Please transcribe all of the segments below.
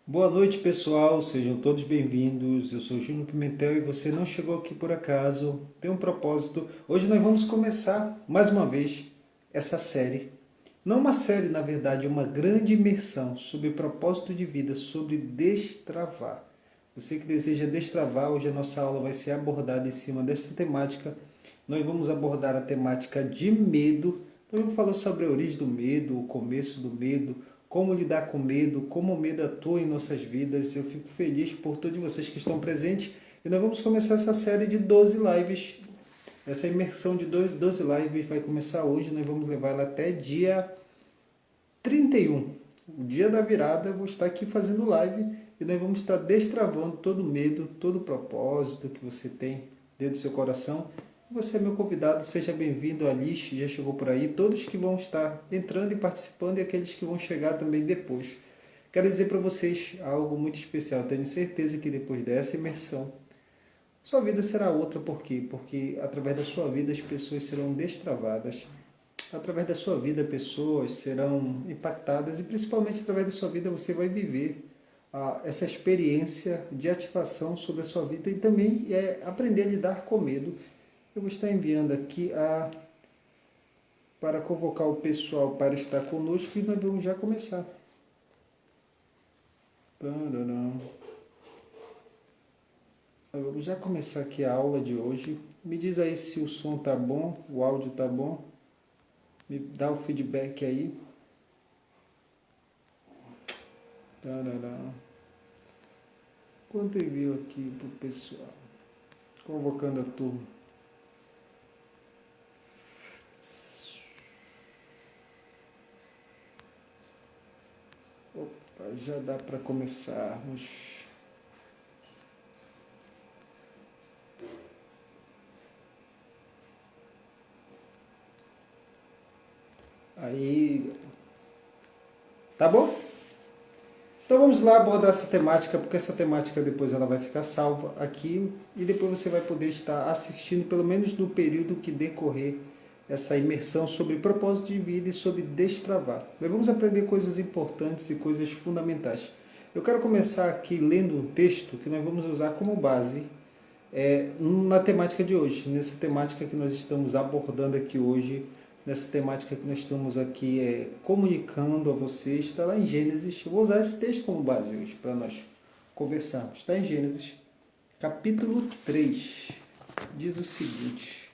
Boa noite, pessoal. Sejam todos bem-vindos. Eu sou Júnior Pimentel e você não chegou aqui por acaso. Tem um propósito. Hoje nós vamos começar, mais uma vez, essa série. Não uma série, na verdade, uma grande imersão sobre propósito de vida, sobre destravar. Você que deseja destravar, hoje a nossa aula vai ser abordada em cima dessa temática. Nós vamos abordar a temática de medo. Então eu vou falar sobre a origem do medo, o começo do medo, como lidar com medo, como o medo atua em nossas vidas. Eu fico feliz por todos vocês que estão presentes. E nós vamos começar essa série de 12 lives. Essa imersão de 12 lives vai começar hoje. Nós vamos levar ela até dia 31. O dia da virada, eu vou estar aqui fazendo live e nós vamos estar destravando todo o medo, todo o propósito que você tem dentro do seu coração. Você é meu convidado, seja bem-vindo. A Alice já chegou por aí, todos que vão estar entrando e participando e aqueles que vão chegar também depois. Quero dizer para vocês algo muito especial. Tenho certeza que depois dessa imersão, sua vida será outra. Por quê? Porque através da sua vida as pessoas serão destravadas. Através da sua vida pessoas serão impactadas e principalmente através da sua vida você vai viver essa experiência de ativação sobre a sua vida e também aprender a lidar com medo. Eu vou estar enviando aqui para convocar o pessoal para estar conosco e nós vamos já começar. Vamos já começar aqui a aula de hoje. Me diz aí se o som tá bom, o áudio tá bom. Me dá o feedback aí. Quanto envio aqui para o pessoal? Convocando a turma. Opa, já dá para começarmos. Aí, tá bom? Então vamos lá abordar essa temática, porque essa temática depois ela vai ficar salva aqui e depois você vai poder estar assistindo, pelo menos no período que decorrer essa imersão sobre propósito de vida e sobre destravar. Nós vamos aprender coisas importantes e coisas fundamentais. Eu quero começar aqui lendo um texto que nós vamos usar como base na temática de hoje, nessa temática que nós estamos abordando aqui hoje, nessa temática que nós estamos aqui comunicando a você, está lá em Gênesis. Eu vou usar esse texto como base hoje para nós conversarmos. Está em Gênesis, capítulo 3. Diz o seguinte: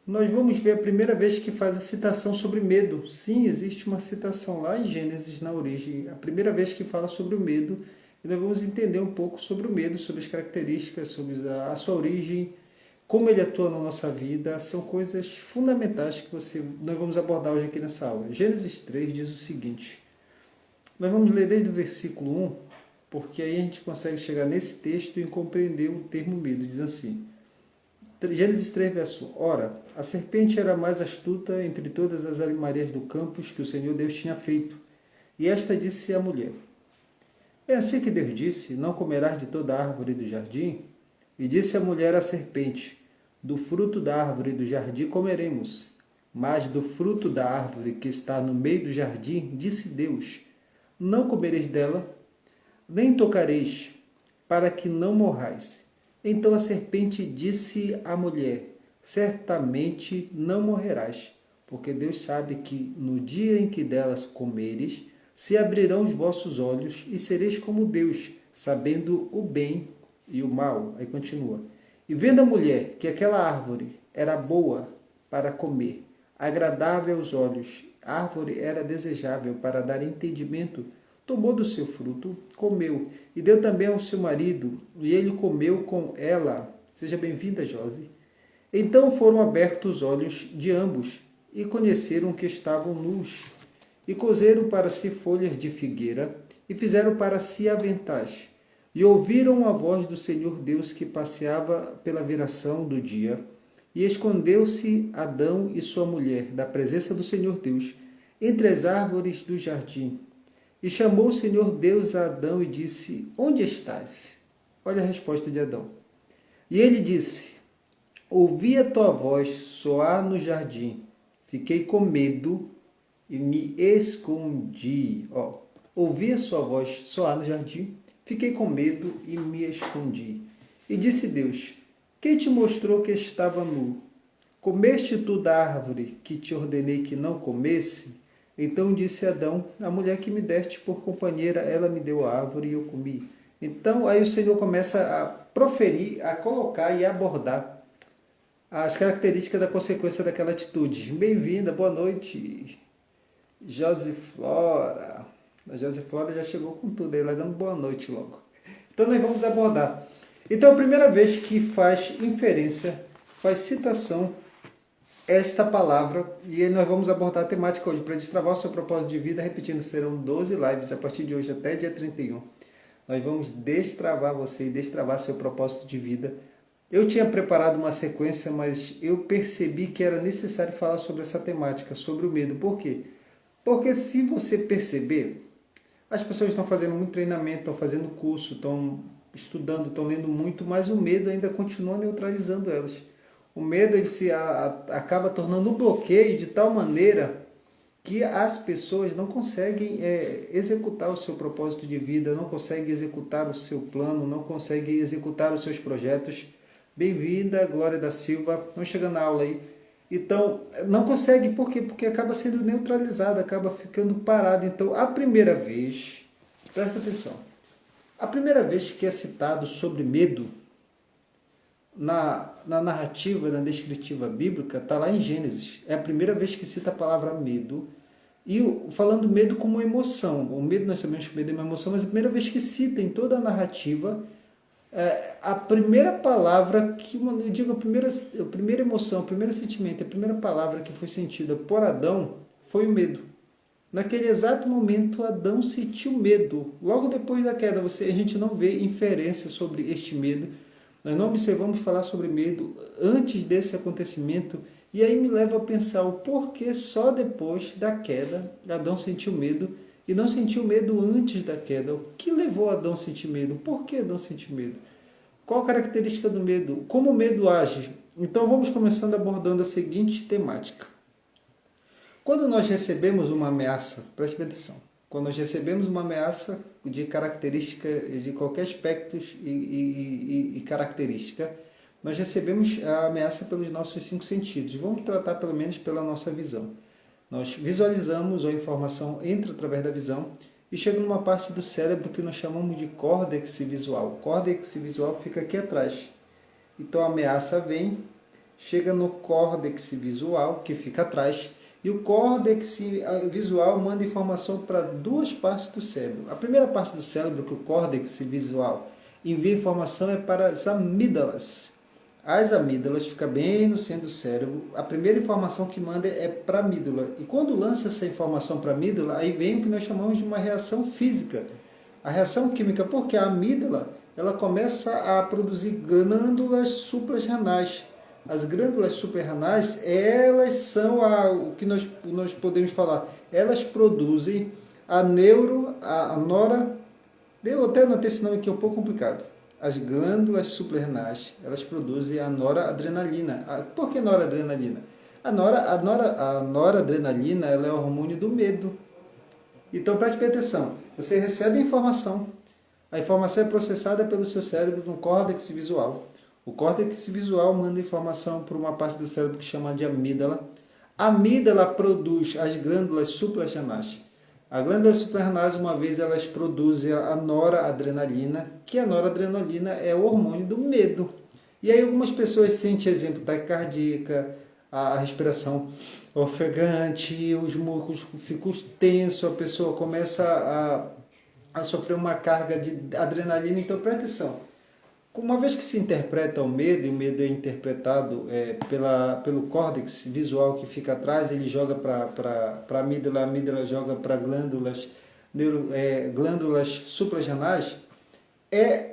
nós vamos ver a primeira vez que faz a citação sobre medo. Sim, existe uma citação lá em Gênesis, na origem, a primeira vez que fala sobre o medo. E nós vamos entender um pouco sobre o medo, sobre as características, sobre a sua origem, como ele atua na nossa vida. São coisas fundamentais que nós vamos abordar hoje aqui nessa aula. Gênesis 3 diz o seguinte. Nós vamos ler desde o versículo 1, porque aí a gente consegue chegar nesse texto e compreender o termo medo. Diz assim, Gênesis 3, verso: ora, a serpente era a mais astuta entre todas as animarias do campo que o Senhor Deus tinha feito. E esta disse à mulher: é assim que Deus disse, não comerás de toda árvore do jardim? E disse a mulher à serpente, do fruto da árvore do jardim comeremos, mas do fruto da árvore que está no meio do jardim, disse Deus, não comereis dela, nem tocareis, para que não morrais. Então a serpente disse à mulher, certamente não morrerás, porque Deus sabe que no dia em que delas comeres, se abrirão os vossos olhos e sereis como Deus, sabendo o bem e o mal. Aí continua. E vendo a mulher que aquela árvore era boa para comer, agradável aos olhos, a árvore era desejável para dar entendimento, tomou do seu fruto, comeu, e deu também ao seu marido, e ele comeu com ela. Seja bem-vinda, Josi. Então foram abertos os olhos de ambos, e conheceram que estavam nus. E cozeram para si folhas de figueira, e fizeram para si aventais. E ouviram a voz do Senhor Deus que passeava pela viração do dia. E escondeu-se Adão e sua mulher da presença do Senhor Deus, entre as árvores do jardim. E chamou o Senhor Deus a Adão e disse, onde estás? Olha a resposta de Adão. E ele disse, ouvi a tua voz soar no jardim, fiquei com medo e me escondi. Ouvi a sua voz soar no jardim, fiquei com medo e me escondi. E disse Deus: quem te mostrou que estava nu? Comeste tu da árvore que te ordenei que não comesse? Então disse Adão: a mulher que me deste por companheira, ela me deu a árvore e eu comi. Então aí o Senhor começa a proferir, a colocar e a abordar as características da consequência daquela atitude. Bem-vinda, boa noite, Josiflora. A Josiflora já chegou com tudo aí, largando boa noite logo. Então nós vamos abordar. Então a primeira vez que faz inferência, faz citação, esta palavra, e aí nós vamos abordar a temática hoje, para destravar o seu propósito de vida, repetindo, serão 12 lives a partir de hoje até dia 31. Nós vamos destravar você e destravar seu propósito de vida. Eu tinha preparado uma sequência, mas eu percebi que era necessário falar sobre essa temática, sobre o medo. Por quê? Porque se você perceber, as pessoas estão fazendo muito treinamento, estão fazendo curso, estão estudando, estão lendo muito, mas o medo ainda continua neutralizando elas. O medo ele acaba tornando um bloqueio de tal maneira que as pessoas não conseguem executar o seu propósito de vida, não conseguem executar o seu plano, não conseguem executar os seus projetos. Bem-vinda, Glória da Silva. Estamos chegando na aula aí. Então, não consegue, por quê? Porque acaba sendo neutralizado, acaba ficando parado. Então, a primeira vez, presta atenção, a primeira vez que é citado sobre medo, na narrativa, na descritiva bíblica, está lá em Gênesis. É a primeira vez que cita a palavra medo. E falando medo como emoção. O medo, nós sabemos que medo é uma emoção, mas a primeira vez que cita em toda a narrativa, a primeira palavra que, eu digo, a primeira emoção, o primeiro sentimento, a primeira palavra que foi sentida por Adão foi o medo. Naquele exato momento, Adão sentiu medo. Logo depois da queda, a gente não vê inferência sobre este medo. Nós não observamos falar sobre medo antes desse acontecimento. E aí me leva a pensar o porquê só depois da queda Adão sentiu medo e não sentiu medo antes da queda. O que levou Adão a sentir medo? Por que Adão sentiu medo? Qual a característica do medo? Como o medo age? Então vamos começando abordando a seguinte temática. Quando nós recebemos uma ameaça, preste atenção, quando nós recebemos uma ameaça de característica, de qualquer aspecto e característica, nós recebemos a ameaça pelos nossos 5 sentidos. Vamos tratar pelo menos pela nossa visão. Nós visualizamos, a informação entra através da visão e chega numa parte do cérebro que nós chamamos de córtex visual. O córtex visual fica aqui atrás. Então a ameaça vem, chega no córtex visual, que fica atrás, e o córtex visual manda informação para 2 partes do cérebro. A primeira parte do cérebro, que o córtex visual envia informação, é para as amígdalas. As amígdalas ficam bem no centro do cérebro. A primeira informação que manda é para a amígdala. E quando lança essa informação para a amígdala, aí vem o que nós chamamos de uma reação física. A reação química, porque a amígdala ela começa a produzir glândulas suprarrenais. As glândulas suprarrenais, elas são o que nós podemos falar. Elas produzem a nora... Eu até anotei esse nome aqui, é um pouco complicado. As glândulas suprarrenais, elas produzem a noradrenalina. Por que noradrenalina? A noradrenalina ela é o hormônio do medo. Então, preste atenção. Você recebe a informação é processada pelo seu cérebro no córtex visual. O córtex visual manda informação para uma parte do cérebro que chama de amígdala. A amígdala produz as glândulas suprarrenais. A glândula suprarrenais, uma vez, elas produzem a noradrenalina, que a noradrenalina é o hormônio do medo. E aí algumas pessoas sentem, exemplo, taquicardia, a respiração ofegante, os músculos ficam tensos, a pessoa começa a sofrer uma carga de adrenalina. Então, presta atenção. Uma vez que se interpreta o medo, e o medo é interpretado pelo córtex visual que fica atrás, ele joga para a amígdala joga para glândulas suprarrenais,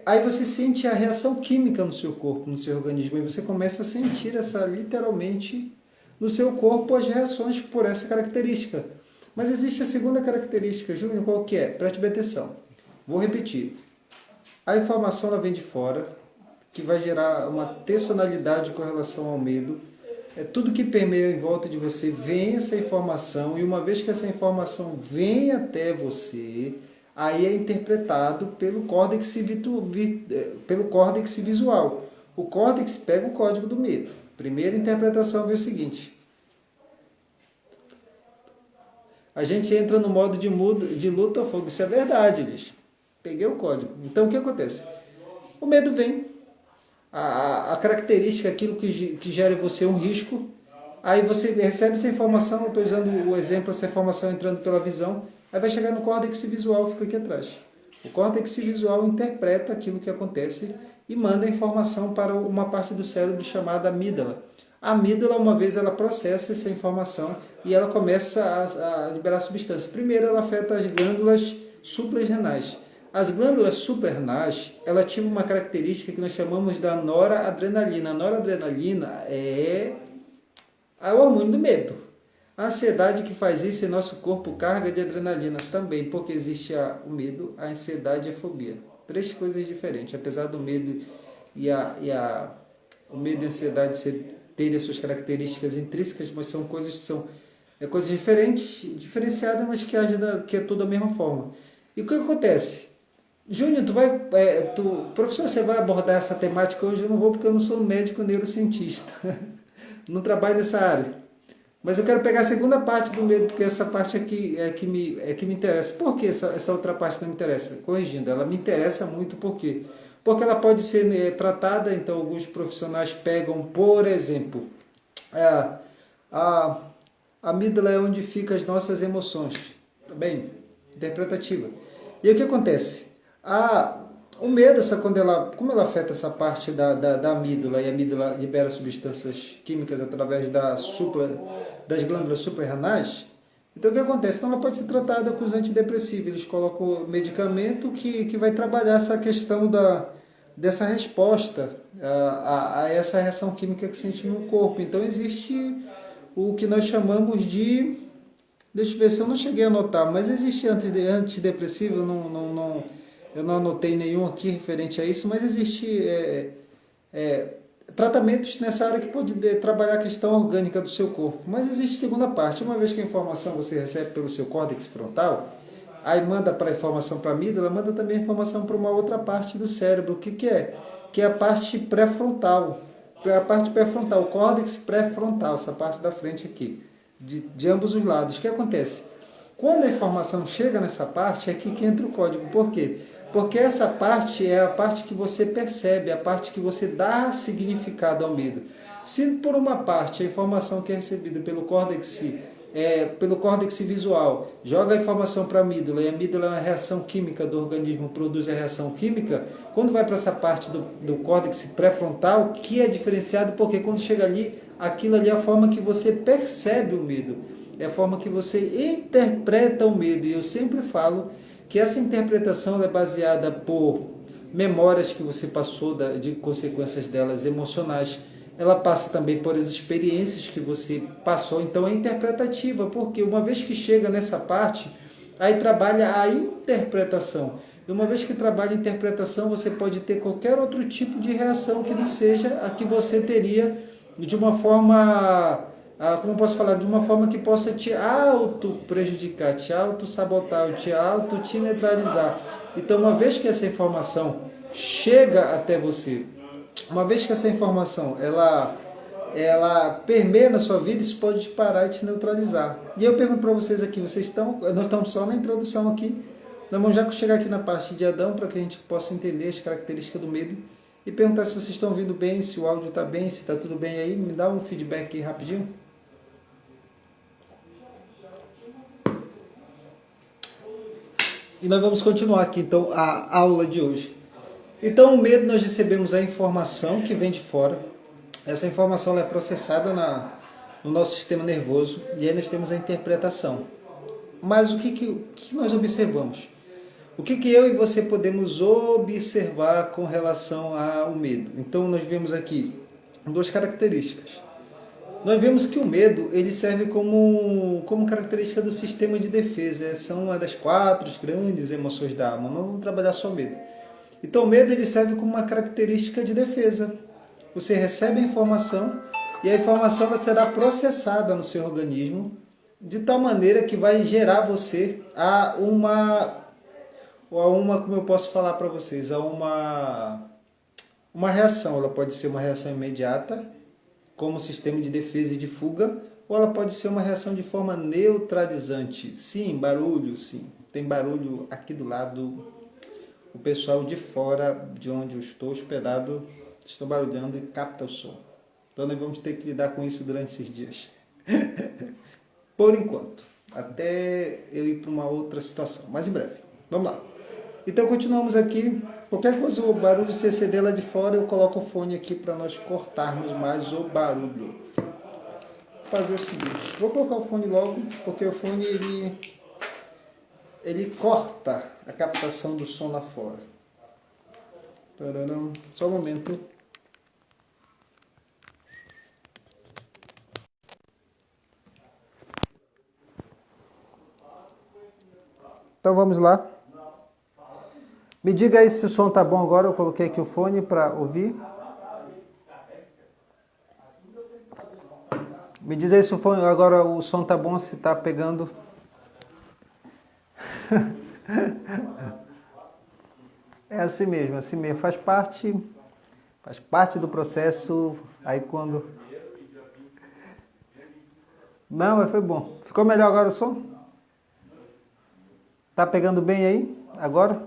aí você sente a reação química no seu corpo, no seu organismo, e você começa a sentir literalmente no seu corpo as reações por essa característica. Mas existe a segunda característica, Júnior, qual que é? Preste bem atenção. Vou repetir. A informação ela vem de fora, que vai gerar uma tensionalidade com relação ao medo. Tudo que permeia em volta de você vem essa informação, e uma vez que essa informação vem até você, aí é interpretado pelo córtex visual. O córtex pega o código do medo. Primeira interpretação vê o seguinte: a gente entra no modo de luta ao fogo. Isso é verdade, Liz. Peguei o código. Então o que acontece? O medo vem. A característica, aquilo que gera em você um risco. Aí você recebe essa informação, estou usando o exemplo, essa informação entrando pela visão. Aí vai chegar no córtex visual, fica aqui atrás. O córtex visual interpreta aquilo que acontece e manda a informação para uma parte do cérebro chamada amígdala. A amígdala, uma vez ela processa essa informação e ela começa a liberar substância. Primeiro, ela afeta as glândulas suprarrenais. As glândulas suprarrenais, ela tinha uma característica que nós chamamos da noradrenalina. A noradrenalina é o hormônio do medo. A ansiedade que faz isso em nosso corpo carga de adrenalina também, porque existe o medo, a ansiedade e a fobia. 3 coisas diferentes, apesar do medo o medo e a ansiedade terem as suas características intrínsecas, mas são coisas que são coisas diferentes, diferenciadas, mas que é tudo da mesma forma. E o que acontece? Júnior, professor, você vai abordar essa temática hoje? Eu não vou, porque eu não sou médico neurocientista. Não trabalho nessa área. Mas eu quero pegar a segunda parte do medo, porque essa parte aqui é que me interessa. Por que essa outra parte não me interessa? Corrigindo, ela me interessa muito, por quê? Porque ela pode ser tratada, então alguns profissionais pegam, por exemplo, a amígdala é onde ficam as nossas emoções, tá bem? Interpretativa. E o que acontece? O medo, como ela afeta essa parte da amígdala, e a amígdala libera substâncias químicas através das glândulas suprarrenais, então o que acontece? Então ela pode ser tratada com os antidepressivos. Eles colocam medicamento que vai trabalhar essa questão dessa resposta a essa reação química que sente no corpo. Então existe o que nós chamamos de... Deixa eu ver se eu não cheguei a anotar, mas existe antidepressivo, eu não anotei nenhum aqui referente a isso, mas existe tratamentos nessa área que pode trabalhar a questão orgânica do seu corpo. Mas existe segunda parte. Uma vez que a informação você recebe pelo seu córtex frontal, aí manda para a informação para a amígdala, manda também a informação para uma outra parte do cérebro. O que é? Que é a parte pré-frontal. A parte pré-frontal, o córtex pré-frontal, essa parte da frente aqui, de ambos os lados. O que acontece? Quando a informação chega nessa parte, é aqui que entra o código. Por quê? Porque essa parte é a parte que você percebe, a parte que você dá significado ao medo. Se por uma parte a informação que é recebida pelo córtex visual joga a informação para a amígdala, e a amígdala é uma reação química do organismo, produz a reação química, quando vai para essa parte do córtex pré-frontal, que é diferenciado porque quando chega ali, aquilo ali é a forma que você percebe o medo, é a forma que você interpreta o medo. E eu sempre falo que essa interpretação é baseada por memórias que você passou, de consequências delas emocionais. Ela passa também por as experiências que você passou. Então é interpretativa, porque uma vez que chega nessa parte, aí trabalha a interpretação. E uma vez que trabalha a interpretação, você pode ter qualquer outro tipo de reação que não seja a que você teria de uma forma... como posso falar, de uma forma que possa te auto-prejudicar, te auto-sabotar, te neutralizar. Então, uma vez que essa informação chega até você, uma vez que essa informação ela permeia na sua vida, isso pode te parar e te neutralizar. E eu pergunto para vocês aqui, nós estamos só na introdução aqui, nós vamos já chegar aqui na parte de Adão, para que a gente possa entender as características do medo, e perguntar se vocês estão ouvindo bem, se o áudio está bem, se está tudo bem aí. Me dá um feedback aí rapidinho. E nós vamos continuar aqui, então, a aula de hoje. Então, o medo, nós recebemos a informação que vem de fora. Essa informação ela é processada no nosso sistema nervoso, e aí nós temos a interpretação. Mas o que nós observamos? O que eu e você podemos observar com relação ao medo? Então, nós vemos aqui 2 características. Nós vemos que o medo ele serve como característica do sistema de defesa. São uma das 4 grandes emoções da alma. Não vamos trabalhar só o medo. Então o medo ele serve como uma característica de defesa. Você recebe a informação e a informação ela será processada no seu organismo de tal maneira que vai gerar você ou a uma, como eu posso falar para vocês, a uma reação. Ela pode ser uma reação imediata, como sistema de defesa e de fuga, ou ela pode ser uma reação de forma neutralizante. Sim, barulho, sim. Tem barulho aqui do lado. O pessoal de fora de onde eu estou hospedado estão barulhando e capta o som. Então nós vamos ter que lidar com isso durante esses dias. Por enquanto. Até eu ir para uma outra situação. Mas em breve. Vamos lá. Então continuamos aqui. Qualquer coisa, o barulho se exceder lá de fora, eu coloco o fone aqui para nós cortarmos mais o barulho. Vou fazer o seguinte. Vou colocar o fone logo, porque o fone ele corta a captação do som lá fora. Só um momento. Então vamos lá. Me diga aí se o som tá bom agora. Eu coloquei aqui o fone para ouvir. Me diz aí se agora o som tá bom, se tá pegando. É assim mesmo, assim mesmo. Faz parte do processo. Aí quando... Não, mas foi bom. Ficou melhor agora o som? Tá pegando bem aí? Agora?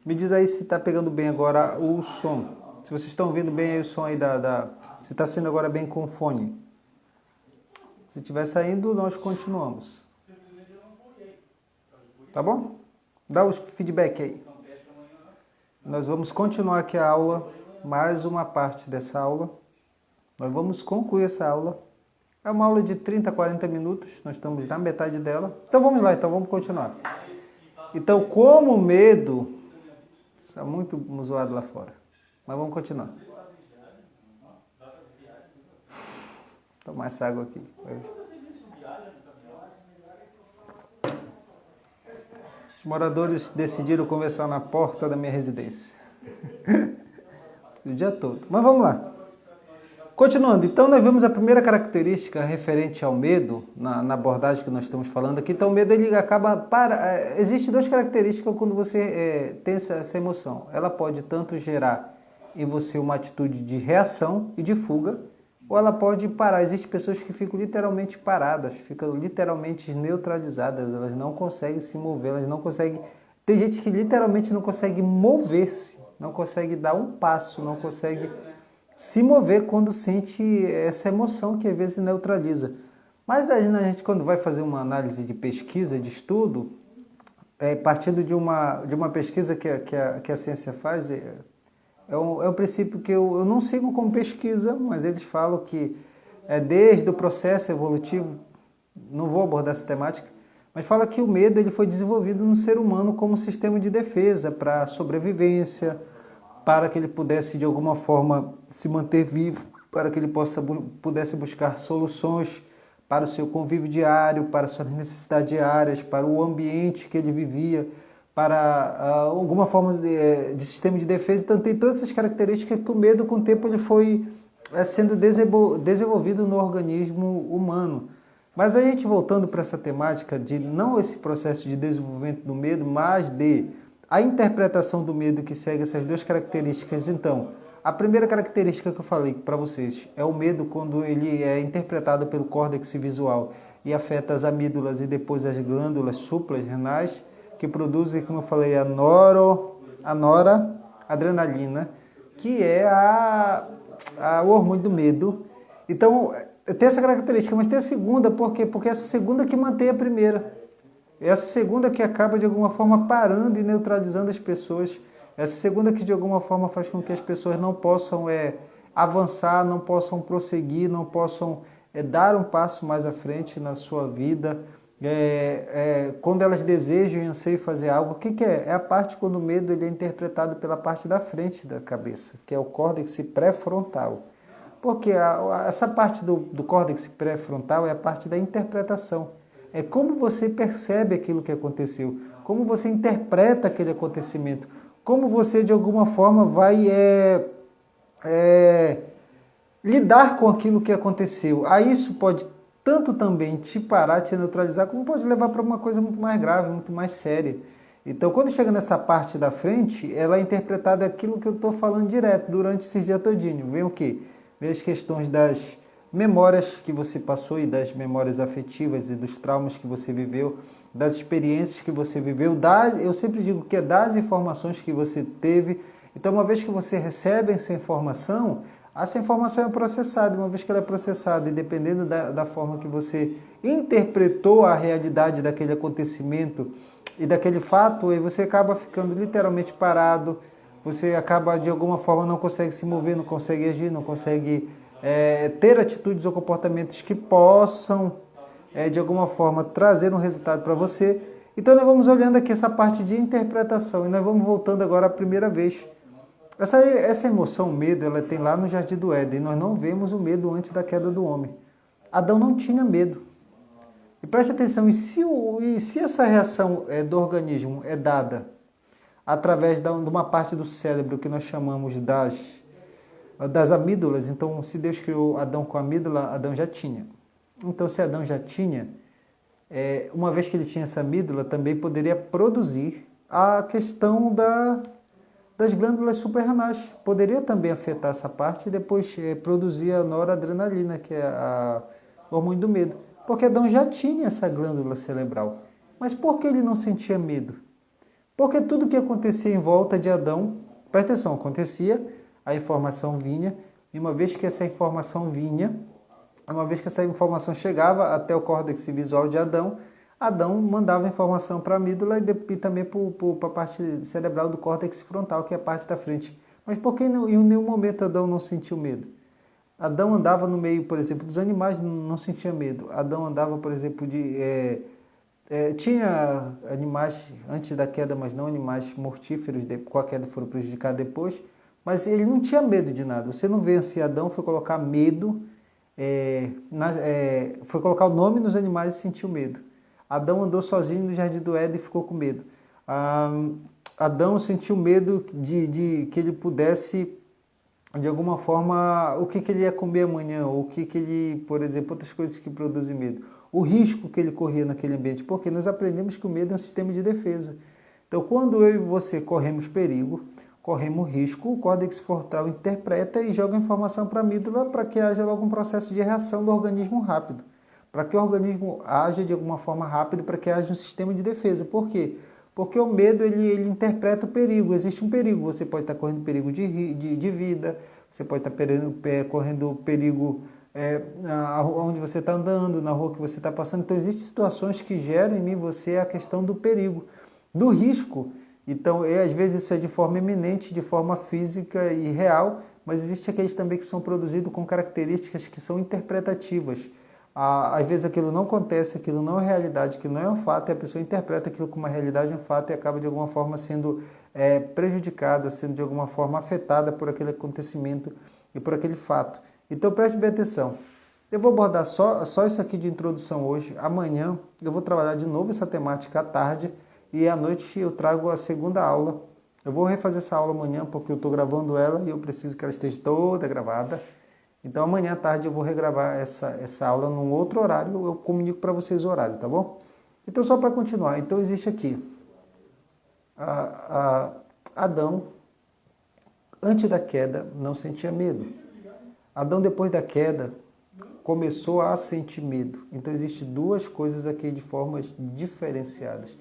Me diz aí se tá pegando bem agora o som. Se vocês estão ouvindo bem aí o som aí se tá saindo agora bem com o fone. Se estiver saindo, nós continuamos. Tá bom? Dá os feedback aí. Nós vamos continuar aqui a aula, mais uma parte dessa aula. Nós vamos concluir essa aula. É uma aula de 30, 40 minutos, nós estamos na metade dela. Então vamos lá, então vamos continuar. Então, como o medo... Está muito zoado lá fora, mas vamos continuar. Tomar essa água aqui. Os moradores decidiram conversar na porta da minha residência. O dia todo. Mas vamos lá. Continuando, então nós vemos a primeira característica referente ao medo, na abordagem que nós estamos falando aqui. Então o medo ele acaba Existem duas características quando você tem essa emoção. Ela pode tanto gerar em você uma atitude de reação e de fuga, ou ela pode parar. Existem pessoas que ficam literalmente paradas, ficam literalmente neutralizadas, elas não conseguem se mover, elas não conseguem... Tem gente que literalmente não consegue mover-se, não consegue dar um passo, não consegue se mover quando sente essa emoção que às vezes neutraliza. Mas a gente quando vai fazer uma análise de pesquisa, de estudo, partindo de uma pesquisa que a ciência faz, é um princípio que eu não sigo como pesquisa, mas eles falam que desde o processo evolutivo, não vou abordar essa temática, mas fala que o medo ele foi desenvolvido no ser humano como sistema de defesa para sobrevivência, para que ele pudesse de alguma forma se manter vivo, para que ele pudesse buscar soluções para o seu convívio diário, para suas necessidades diárias, para o ambiente que ele vivia, para alguma forma de sistema de defesa. Então tem todas essas características que o medo com o tempo ele foi sendo desenvolvido no organismo humano. Mas a gente voltando para essa temática de não esse processo de desenvolvimento do medo, mas a interpretação do medo que segue essas duas características. Então, a primeira característica que eu falei para vocês é o medo quando ele é interpretado pelo córtex visual e afeta as amígdalas e depois as glândulas suprarrenais, que produzem, como eu falei, a noradrenalina, que é o hormônio do medo. Então, tem essa característica, mas tem a segunda, por quê? Porque essa segunda que mantém a primeira. Essa segunda que acaba de alguma forma parando e neutralizando as pessoas. Essa segunda que de alguma forma faz com que as pessoas não possam avançar, não possam prosseguir, não possam dar um passo mais à frente na sua vida. Quando elas desejam e anseiam fazer algo, o que é? É a parte quando o medo ele é interpretado pela parte da frente da cabeça, que é o córtex pré-frontal. Porque essa parte do córtex pré-frontal é a parte da interpretação. É como você percebe aquilo que aconteceu, como você interpreta aquele acontecimento, como você de alguma forma vai lidar com aquilo que aconteceu. Aí isso pode tanto também te parar, te neutralizar, como pode levar para uma coisa muito mais grave, muito mais séria. Então, quando chega nessa parte da frente, ela é interpretada aquilo que eu estou falando direto durante esse dia todinho. Vem o quê? Vem as questões das memórias que você passou e das memórias afetivas e dos traumas que você viveu, das experiências que você viveu, eu sempre digo que é das informações que você teve. Então, uma vez que você recebe essa informação é processada. Uma vez que ela é processada e dependendo da forma que você interpretou a realidade daquele acontecimento e daquele fato, aí você acaba ficando literalmente parado, você acaba de alguma forma não consegue se mover, não consegue agir, não consegue ter atitudes ou comportamentos que possam de alguma forma trazer um resultado para você. Então nós vamos olhando aqui essa parte de interpretação e nós vamos voltando agora à primeira vez. Essa emoção, o medo, ela tem lá no Jardim do Éden. Nós não vemos o medo antes da queda do homem. Adão não tinha medo. E preste atenção, se essa reação do organismo é dada através de uma parte do cérebro que nós chamamos das amígdalas, então se Deus criou Adão com amígdala, Adão já tinha. Então se Adão já tinha, uma vez que ele tinha essa amígdala, também poderia produzir a questão das glândulas suprarrenais. Poderia também afetar essa parte e depois produzir a noradrenalina, que é o hormônio do medo. Porque Adão já tinha essa glândula cerebral. Mas por que ele não sentia medo? Porque tudo que acontecia em volta de Adão, presta atenção, acontecia, a informação vinha, e uma vez que essa informação vinha, uma vez que essa informação chegava até o córtex visual de Adão, Adão mandava informação para a amígdala e também para a parte cerebral do córtex frontal, que é a parte da frente. Mas por que em nenhum momento Adão não sentiu medo? Adão andava no meio, por exemplo, dos animais, não sentia medo. Adão andava, por exemplo, tinha animais antes da queda, mas não animais mortíferos, com a queda foram prejudicados depois, mas ele não tinha medo de nada. Você não vê se Adão foi colocar medo, foi colocar o nome nos animais e sentiu medo. Adão andou sozinho no Jardim do Éden e ficou com medo. Adão sentiu medo de que ele pudesse, de alguma forma, o que ele ia comer amanhã, ou o que ele, por exemplo, outras coisas que produzem medo. O risco que ele corria naquele ambiente, porque nós aprendemos que o medo é um sistema de defesa. Então, quando eu e você corremos perigo, corremos risco, o córtex frontal interpreta e joga informação para a amígdala para que haja logo um processo de reação do organismo rápido. Para que o organismo haja de alguma forma rápida, para que haja um sistema de defesa. Por quê? Porque o medo, ele interpreta o perigo. Existe um perigo. Você pode estar correndo perigo de vida, você pode estar correndo perigo onde você está andando, na rua que você está passando. Então, existem situações que geram em mim e você a questão do perigo, do risco. Então, às vezes isso é de forma iminente, de forma física e real, mas existem aqueles também que são produzidos com características que são interpretativas. Às vezes aquilo não acontece, aquilo não é realidade, aquilo não é um fato, e a pessoa interpreta aquilo como uma realidade, um fato, e acaba de alguma forma sendo prejudicada, sendo de alguma forma afetada por aquele acontecimento e por aquele fato. Então preste bem atenção. Eu vou abordar só isso aqui de introdução hoje. Amanhã eu vou trabalhar de novo essa temática à tarde e à noite eu trago a segunda aula. Eu vou refazer essa aula amanhã porque eu estou gravando ela e eu preciso que ela esteja toda gravada. Então amanhã à tarde eu vou regravar essa aula num outro horário, eu comunico para vocês o horário, tá bom? Então só para continuar, então existe aqui Adão, antes da queda, não sentia medo. Adão, depois da queda, começou a sentir medo. Então existem duas coisas aqui de formas diferenciadas.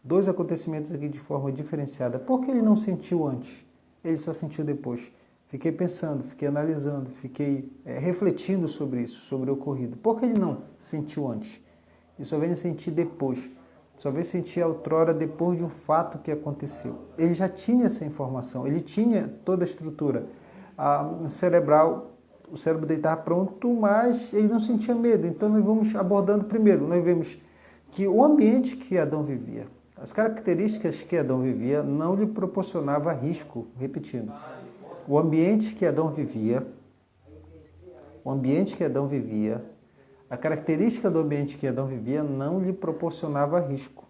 Dois acontecimentos aqui de forma diferenciada. Por que ele não sentiu antes? Ele só sentiu depois. Fiquei pensando, fiquei analisando, fiquei refletindo sobre isso, sobre o ocorrido. Por que ele não sentiu antes? Ele só veio sentir depois. Só veio sentir outrora depois de um fato que aconteceu. Ele já tinha essa informação, ele tinha toda a estrutura cerebral, o cérebro dele estava pronto, mas ele não sentia medo. Então nós vamos abordando primeiro. Nós vemos que o ambiente que Adão vivia, as características que Adão vivia não lhe proporcionava risco, repetindo. O ambiente que Adão vivia, a característica do ambiente que Adão vivia não lhe proporcionava risco,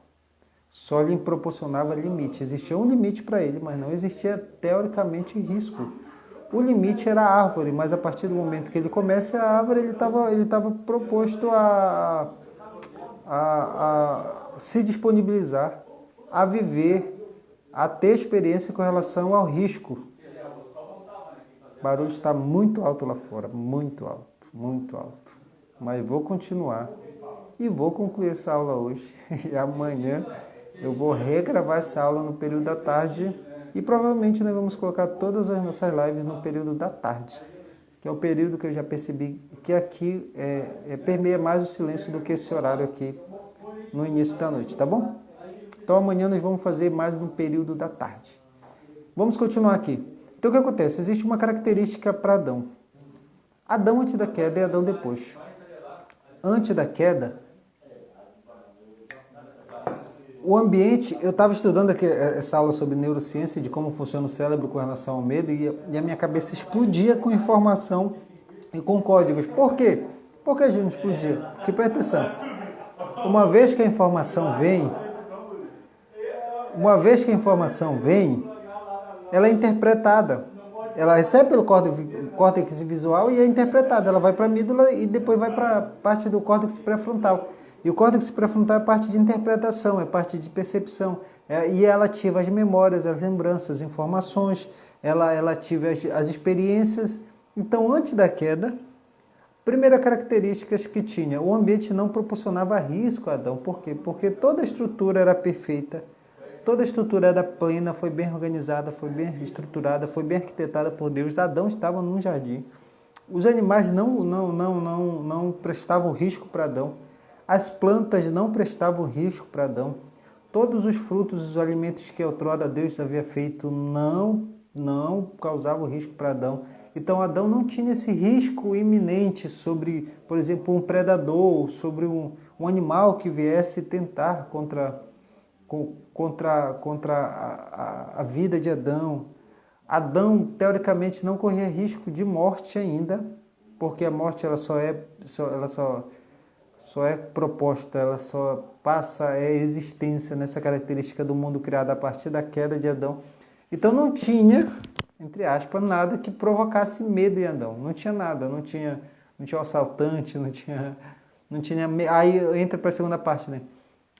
só lhe proporcionava limite. Existia um limite para ele, mas não existia teoricamente risco. O limite era a árvore, mas a partir do momento que ele começa a árvore, ele estava proposto a se disponibilizar a viver, a ter experiência com relação ao risco. O barulho está muito alto lá fora, muito alto, muito alto. Mas vou continuar e vou concluir essa aula hoje. E amanhã eu vou regravar essa aula no período da tarde e provavelmente nós vamos colocar todas as nossas lives no período da tarde, que é o período que eu já percebi que aqui permeia mais o silêncio do que esse horário aqui no início da noite, tá bom? Então amanhã nós vamos fazer mais no período da tarde. Vamos continuar aqui. Então o que acontece? Existe uma característica para Adão. Adão antes da queda e Adão depois. Antes da queda, o ambiente, eu estava estudando aqui essa aula sobre neurociência, de como funciona o cérebro com relação ao medo, e a minha cabeça explodia com informação e com códigos. Por quê? Por que a gente explodia? Porque presta atenção, uma vez que a informação vem, ela é interpretada. Ela recebe pelo córtex visual e é interpretada. Ela vai para a amígdala e depois vai para a parte do córtex pré-frontal. E o córtex pré-frontal é parte de interpretação, é parte de percepção. E ela ativa as memórias, as lembranças, as informações, ela ativa as experiências. Então, antes da queda, primeira característica que tinha, o ambiente não proporcionava risco a Adão. Por quê? Porque toda a estrutura era perfeita, toda a estrutura era plena, foi bem organizada, foi bem estruturada, foi bem arquitetada por Deus. Adão estava num jardim. Os animais não prestavam risco para Adão. As plantas não prestavam risco para Adão. Todos os frutos, os alimentos que outrora Deus havia feito não causavam risco para Adão. Então Adão não tinha esse risco iminente sobre, por exemplo, um predador, sobre um animal que viesse tentar contra a vida de Adão. Adão, teoricamente, não corria risco de morte ainda, porque a morte ela só é proposta, ela só passa a existência nessa característica do mundo criado a partir da queda de Adão. Então não tinha, entre aspas, nada que provocasse medo em Adão. Não tinha nada, não tinha o assaltante, não tinha aí entra para a segunda parte, né?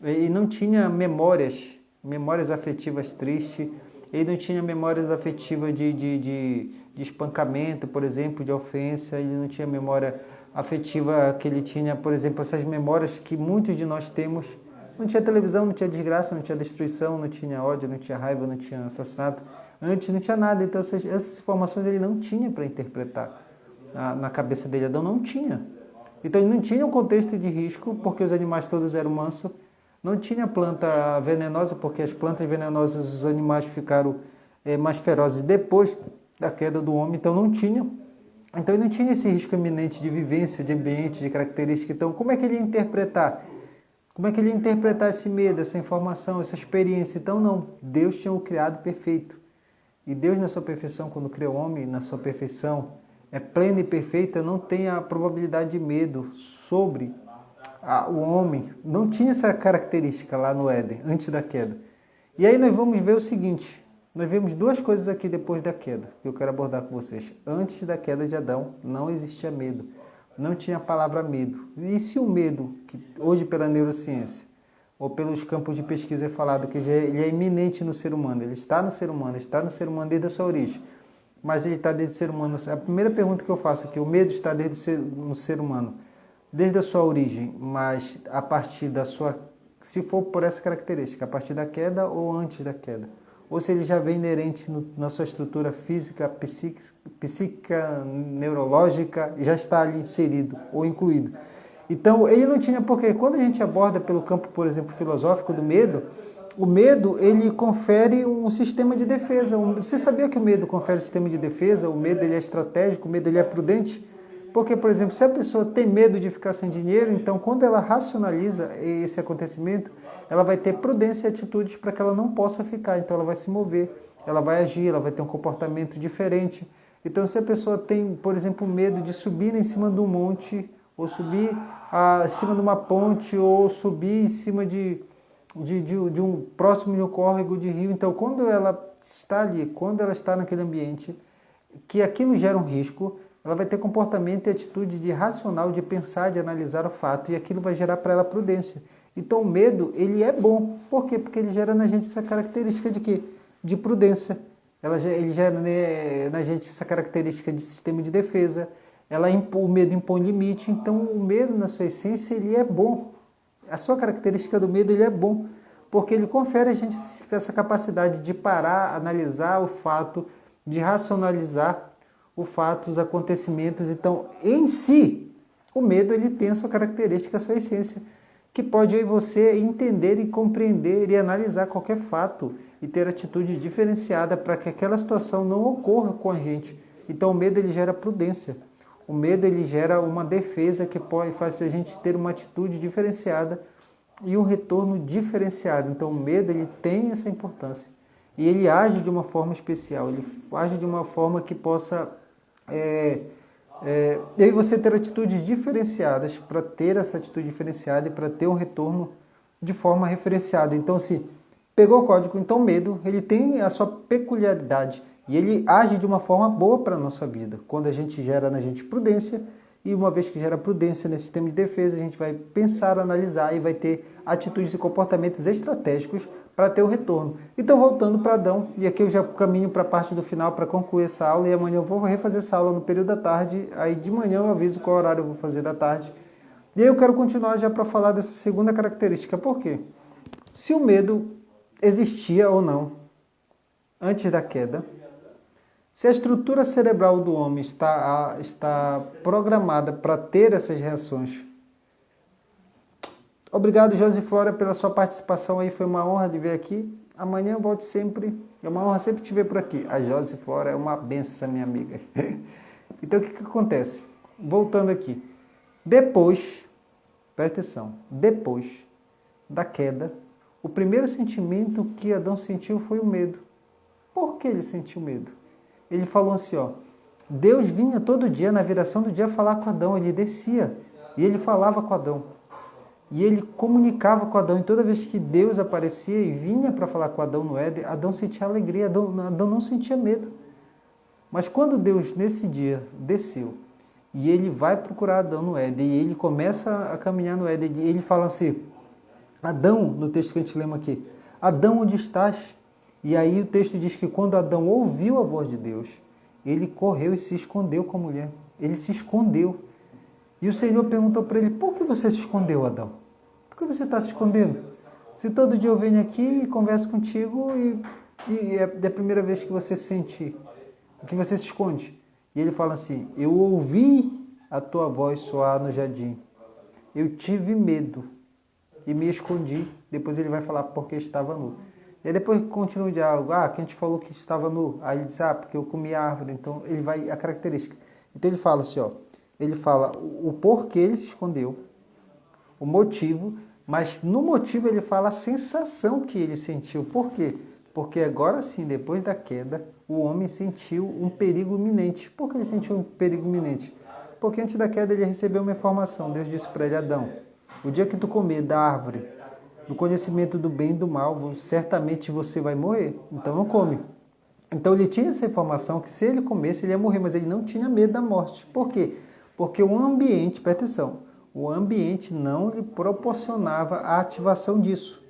Ele não tinha memórias afetivas tristes, ele não tinha memórias afetivas de espancamento, por exemplo, de ofensa, ele não tinha memória afetiva que ele tinha, por exemplo, essas memórias que muitos de nós temos. Não tinha televisão, não tinha desgraça, não tinha destruição, não tinha ódio, não tinha raiva, não tinha assassinato. Antes não tinha nada, então essas informações ele não tinha para interpretar na cabeça dele. Adão não tinha. Então ele não tinha um contexto de risco, porque os animais todos eram mansos. Não tinha planta venenosa, porque as plantas venenosas, os animais ficaram mais ferozes depois da queda do homem, então não tinha. Então ele não tinha esse risco iminente de vivência, de ambiente, de característica. Então como é que ele ia interpretar? Como é que ele ia interpretar esse medo, essa informação, essa experiência? Então não, Deus tinha o criado perfeito. E Deus na sua perfeição, quando criou o homem, na sua perfeição, é plena e perfeita, não tem a probabilidade de medo sobre o homem. Não tinha essa característica lá no Éden, antes da queda. E aí nós vamos ver o seguinte. Nós vemos duas coisas aqui depois da queda, que eu quero abordar com vocês. Antes da queda de Adão, não existia medo. Não tinha a palavra medo. E se o medo, que hoje pela neurociência, ou pelos campos de pesquisa é falado que ele é iminente no ser humano, ele está no ser humano desde a sua origem, mas ele está desde o ser humano. A primeira pergunta que eu faço aqui, o medo está no ser humano, desde a sua origem, mas a partir da sua, se for por essa característica, a partir da queda ou antes da queda? Ou se ele já vem inerente na sua estrutura física, psíquica, neurológica, já está ali inserido ou incluído. Então, ele não tinha, porque quando a gente aborda pelo campo, por exemplo, filosófico do medo, o medo, ele confere um sistema de defesa. Você sabia que o medo confere um sistema de defesa? O medo ele é estratégico, o medo ele é prudente? Porque, por exemplo, se a pessoa tem medo de ficar sem dinheiro, então quando ela racionaliza esse acontecimento, ela vai ter prudência e atitudes para que ela não possa ficar. Então ela vai se mover, ela vai agir, ela vai ter um comportamento diferente. Então se a pessoa tem, por exemplo, medo de subir em cima de um monte, ou subir em cima de uma ponte, ou subir em cima de um próximo de um córrego de rio. Então quando ela está ali, quando ela está naquele ambiente, que aquilo gera um risco, ela vai ter comportamento e atitude de racional, de pensar, de analisar o fato, e aquilo vai gerar para ela prudência. Então o medo, ele é bom. Por quê? Porque ele gera na gente essa característica de quê? De prudência. Ele gera na gente essa característica de sistema de defesa. O medo impõe limite. Então o medo, na sua essência, ele é bom. A sua característica do medo, ele é bom. Porque ele confere a gente essa capacidade de parar, analisar o fato, de racionalizar o fato, os acontecimentos. Então, em si, o medo, ele tem a sua característica, a sua essência, que pode eu e você entender e compreender e analisar qualquer fato e ter atitude diferenciada para que aquela situação não ocorra com a gente. Então o medo, ele gera prudência. O medo, ele gera uma defesa que pode fazer a gente ter uma atitude diferenciada e um retorno diferenciado. Então o medo, ele tem essa importância. E ele age de uma forma especial, ele age de uma forma que possa e aí você ter atitudes diferenciadas para ter essa atitude diferenciada e para ter um retorno de forma referenciada. Então, se pegou o código, então o medo, ele tem a sua peculiaridade e ele age de uma forma boa para a nossa vida. Quando a gente gera na gente prudência, e uma vez que gera prudência nesse sistema de defesa, a gente vai pensar, analisar e vai ter atitudes e comportamentos estratégicos para ter o retorno. Então, voltando para Adão, e aqui eu já caminho para a parte do final para concluir essa aula, e amanhã eu vou refazer essa aula no período da tarde, aí de manhã eu aviso qual horário eu vou fazer da tarde. E aí eu quero continuar já para falar dessa segunda característica. Por quê? Se o medo existia ou não antes da queda, se a estrutura cerebral do homem está programada para ter essas reações. Obrigado, Josiflora, pela sua participação aí. Foi uma honra de ver aqui. Amanhã eu volto sempre. É uma honra sempre te ver por aqui. A Josiflora é uma benção, minha amiga. Então, o que acontece? Voltando aqui. Depois, presta atenção, depois da queda, o primeiro sentimento que Adão sentiu foi o medo. Por que ele sentiu medo? Ele falou assim, ó, Deus vinha todo dia, na viração do dia, falar com Adão. Ele descia e ele falava com Adão. E ele comunicava com Adão. E toda vez que Deus aparecia e vinha para falar com Adão no Éden, Adão sentia alegria, Adão não sentia medo. Mas quando Deus, nesse dia, desceu, e ele vai procurar Adão no Éden, e ele começa a caminhar no Éden, e ele fala assim, Adão, no texto que a gente lembra aqui, Adão, onde estás? E aí o texto diz que quando Adão ouviu a voz de Deus, ele correu e se escondeu com a mulher. Ele se escondeu. E o Senhor perguntou para ele, por que você se escondeu, Adão? Por que você está se escondendo? Se todo dia eu venho aqui e converso contigo e é a primeira vez que você sente, que você se esconde. E ele fala assim, eu ouvi a tua voz soar no jardim. Eu tive medo e me escondi. Depois ele vai falar porque estava nu. E aí depois continua o diálogo, que a gente falou que estava nu. Aí ele diz, porque eu comi a árvore. Então ele vai, a característica. Então ele fala assim, ele fala o porquê ele se escondeu, o motivo, mas no motivo ele fala a sensação que ele sentiu. Por quê? Porque agora sim, depois da queda, o homem sentiu um perigo iminente. Por que ele sentiu um perigo iminente? Porque antes da queda ele recebeu uma informação. Deus disse para ele, Adão, o dia que tu comer da árvore do conhecimento do bem e do mal, certamente você vai morrer. Então não come. Então ele tinha essa informação que se ele comesse, ele ia morrer, mas ele não tinha medo da morte. Por quê? Porque o ambiente, presta atenção, o ambiente não lhe proporcionava a ativação disso.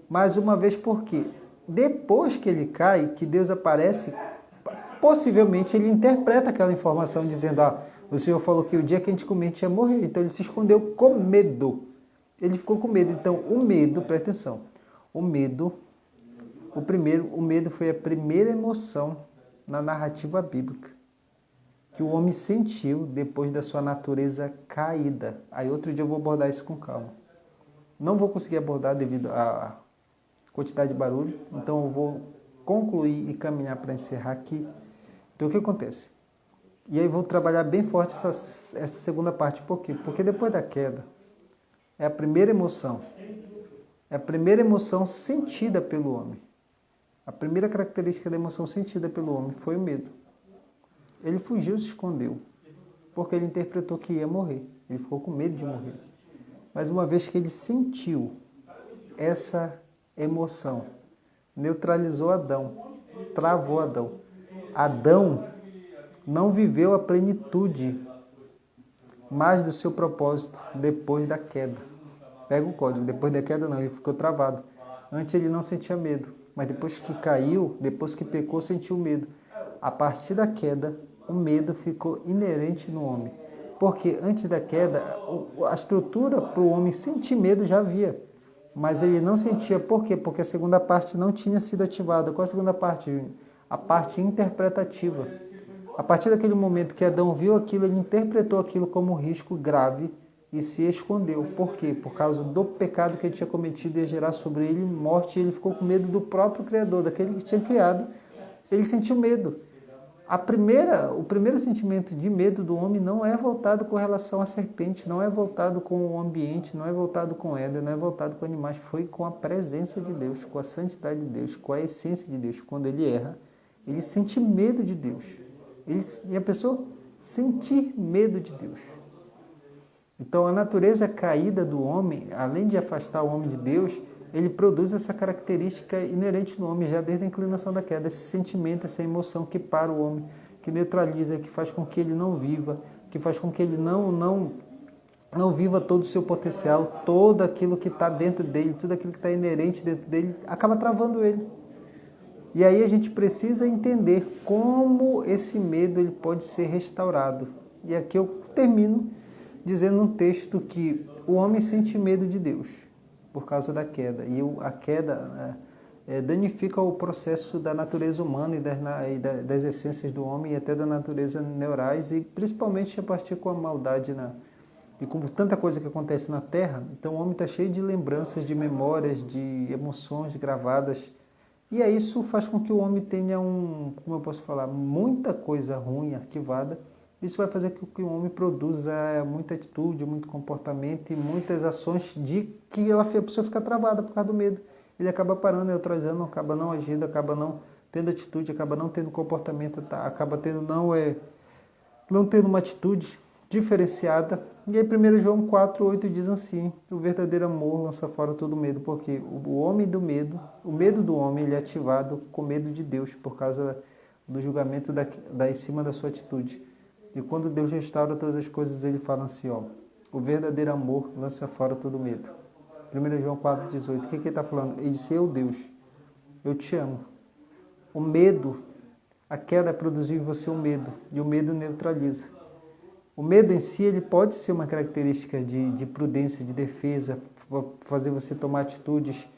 Mais uma vez, por quê? Depois que ele cai, que Deus aparece, possivelmente ele interpreta aquela informação dizendo, o Senhor falou que o dia que a gente comer, a gente ia morrer. Então ele se escondeu com medo. Ele ficou com medo. Então o medo, presta atenção, o medo foi a primeira emoção na narrativa bíblica que o homem sentiu depois da sua natureza caída. Aí outro dia eu vou abordar isso com calma. Não vou conseguir abordar devido à quantidade de barulho, então eu vou concluir e caminhar para encerrar aqui. Então o que acontece? E aí vou trabalhar bem forte essa segunda parte. Por quê? Porque depois da queda, é a primeira emoção sentida pelo homem. A primeira característica da emoção sentida pelo homem foi o medo. Ele fugiu, se escondeu, porque ele interpretou que ia morrer. Ele ficou com medo de morrer. Mas uma vez que ele sentiu essa emoção, neutralizou Adão, travou Adão. Adão não viveu a plenitude mais do seu propósito depois da queda. Pega o código. Depois da queda não, ele ficou travado. Antes ele não sentia medo, mas depois que caiu, depois que pecou, sentiu medo. A partir da queda, o medo ficou inerente no homem. Porque antes da queda, a estrutura para o homem sentir medo já havia. Mas ele não sentia. Por quê? Porque a segunda parte não tinha sido ativada. Qual a segunda parte, Júnior? A parte interpretativa. A partir daquele momento que Adão viu aquilo, ele interpretou aquilo como um risco grave e se escondeu. Por quê? Por causa do pecado que ele tinha cometido, ia gerar sobre ele morte, e ele ficou com medo do próprio Criador, daquele que tinha criado. Ele sentiu medo. O primeiro sentimento de medo do homem não é voltado com relação à serpente, não é voltado com o ambiente, não é voltado com Éden, não é voltado com animais, foi com a presença de Deus, com a santidade de Deus, com a essência de Deus. Quando ele erra, ele sente medo de Deus. E a pessoa sentir medo de Deus. Então, a natureza caída do homem, além de afastar o homem de Deus, ele produz essa característica inerente no homem, já desde a inclinação da queda, esse sentimento, essa emoção que para o homem, que neutraliza, que faz com que ele não viva, que faz com que ele não viva todo o seu potencial, todo aquilo que está dentro dele, tudo aquilo que está inerente dentro dele, acaba travando ele. E aí a gente precisa entender como esse medo ele pode ser restaurado. E aqui eu termino dizendo um texto que o homem sente medo de Deus por causa da queda. E a queda danifica o processo da natureza humana e das essências do homem e até da natureza neurais, e principalmente a partir com a maldade e com tanta coisa que acontece na Terra. Então o homem está cheio de lembranças, de memórias, de emoções gravadas. E aí isso faz com que o homem tenha como eu posso falar, muita coisa ruim arquivada. Isso vai fazer com que o homem produza muita atitude, muito comportamento e muitas ações de que a pessoa fica travada por causa do medo. Ele acaba parando, neutralizando, acaba não agindo, acaba não tendo atitude, acaba não tendo comportamento, acaba não tendo uma atitude diferenciada. E aí 1 João 4,8 diz assim: o verdadeiro amor lança fora todo medo, porque o homem do medo, o medo do homem, ele é ativado com medo de Deus, por causa do julgamento em cima da sua atitude. E quando Deus restaura todas as coisas, ele fala assim, o verdadeiro amor lança fora todo medo. 1 João 4,18, o que ele está falando? Ele disse, Deus, eu te amo. O medo, a queda produziu em você o medo, e o medo neutraliza. O medo em si, ele pode ser uma característica de prudência, de defesa, fazer você tomar atitudes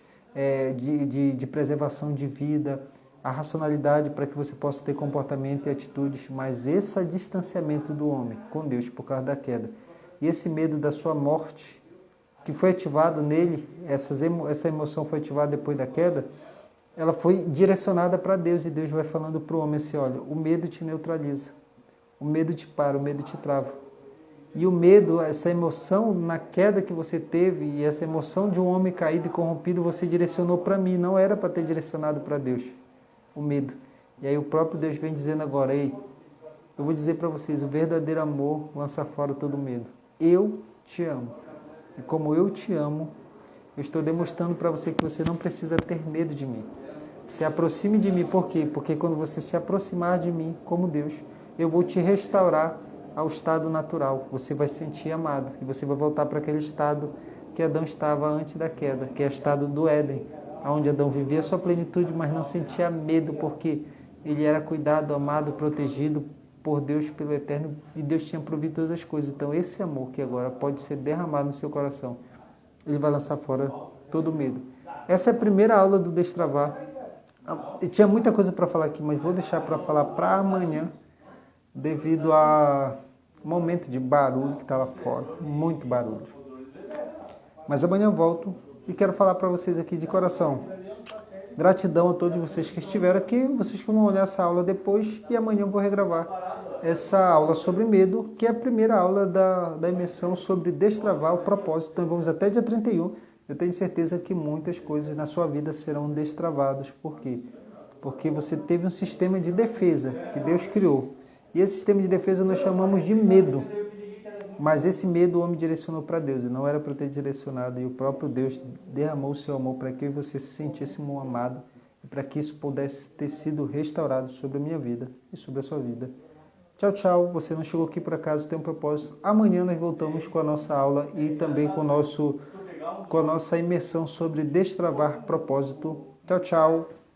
de preservação de vida, a racionalidade para que você possa ter comportamento e atitudes, mas esse distanciamento do homem com Deus por causa da queda, e esse medo da sua morte, que foi ativado nele, essa emoção foi ativada depois da queda, ela foi direcionada para Deus, e Deus vai falando para o homem assim, olha, o medo te neutraliza, o medo te para, o medo te trava. E o medo, essa emoção na queda que você teve, e essa emoção de um homem caído e corrompido, você direcionou para mim, não era para ter direcionado para Deus. O medo. E aí o próprio Deus vem dizendo agora, eu vou dizer para vocês, o verdadeiro amor lança fora todo medo. Eu te amo. E como eu te amo, eu estou demonstrando para você que você não precisa ter medo de mim. Se aproxime de mim, por quê? Porque quando você se aproximar de mim, como Deus, eu vou te restaurar ao estado natural. Você vai se sentir amado. E você vai voltar para aquele estado que Adão estava antes da queda, que é o estado do Éden, onde Adão vivia a sua plenitude, mas não sentia medo, porque ele era cuidado, amado, protegido por Deus, pelo Eterno, e Deus tinha provido todas as coisas. Então esse amor que agora pode ser derramado no seu coração, ele vai lançar fora todo medo. Essa é a primeira aula do Destravar. Eu tinha muita coisa para falar aqui, mas vou deixar para falar para amanhã, devido a momento de barulho que está lá fora, muito barulho. Mas amanhã eu volto e quero falar para vocês aqui de coração. Gratidão a todos vocês que estiveram aqui, vocês que vão olhar essa aula depois, e amanhã eu vou regravar essa aula sobre medo, que é a primeira aula da imersão sobre destravar o propósito. Então vamos até dia 31. Eu tenho certeza que muitas coisas na sua vida serão destravadas. Por quê? Porque você teve um sistema de defesa que Deus criou. E esse sistema de defesa nós chamamos de medo. Mas esse medo o homem direcionou para Deus, e não era para ter direcionado, e o próprio Deus derramou o seu amor para que você se sentisse um amado, e para que isso pudesse ter sido restaurado sobre a minha vida e sobre a sua vida. Tchau, tchau. Você não chegou aqui por acaso, tem um propósito. Amanhã nós voltamos com a nossa aula e também com o nosso com a nossa imersão sobre destravar propósito. Tchau, tchau.